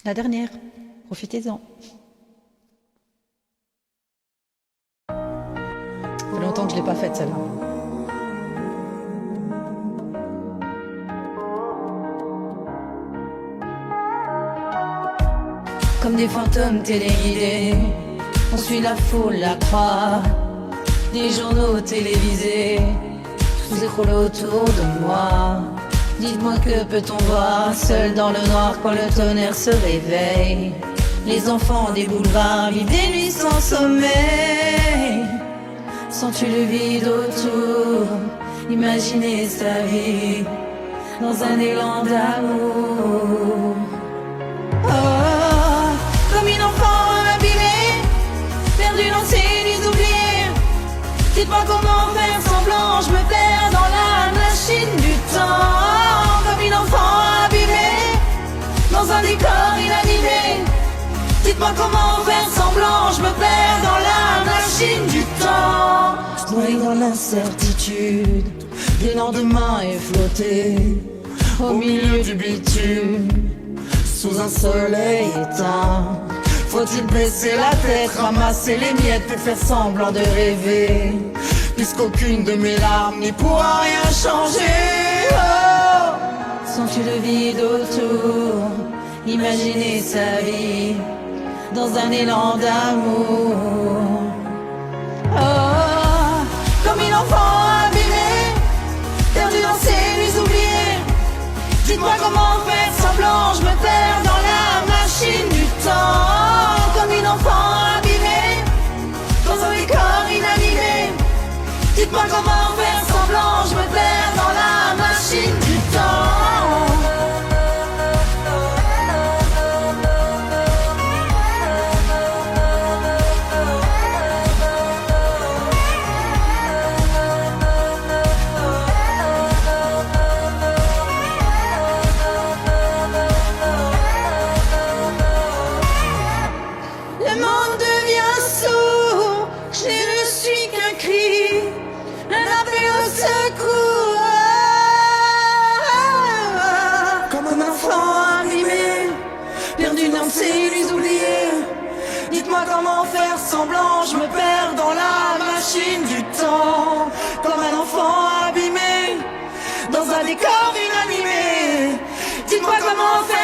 La dernière, profitez-en. Ça fait longtemps que je l'ai pas faite celle-là. Comme des fantômes téléguidés, on suit la foule, la croix, des journaux télévisés, tout s'écroule autour de moi. Dites-moi que peut-on voir seul dans le noir quand le tonnerre se réveille. Les enfants des boulevards vivent des nuits sans sommeil. Sens-tu le vide autour? Imaginer sa vie dans un élan d'amour. Oh, comme une enfant abîmée, perdue dans ses nuits oubliées. Dites-moi comment faire semblant, je me perds dans la machine du temps. Comme une enfant abîmée, dans un décor inanimé. Dites-moi comment faire semblant, je me perds dans la machine du temps. Noyé dans l'incertitude, des lendemains efflotés, au milieu du bitume, sous un soleil éteint. Faut-il baisser la tête, ramasser les miettes et faire semblant de rêver, puisqu'aucune de mes larmes n'y pourra rien changer. Oh, sens-tu le vide autour? Imaginer sa vie dans un élan d'amour. Oh, comme une enfant abîmée, perdue dans ses nuits oubliées. Dites-moi comment faire semblant, je me perds dans la machine du temps. Comme une enfant abîmée, dans un décor inanimé. Dites-moi comment faire semblant, je me perds dans la machine du temps. Le monde devient sourd, je ne suis qu'un cri, un appel au secours. Comme un enfant abîmé, perdu dans ses nuits oubliées. Dites-moi comment faire semblant, je me perds dans la machine du temps. Comme un enfant abîmé, dans un décor inanimé. Dites-moi comment faire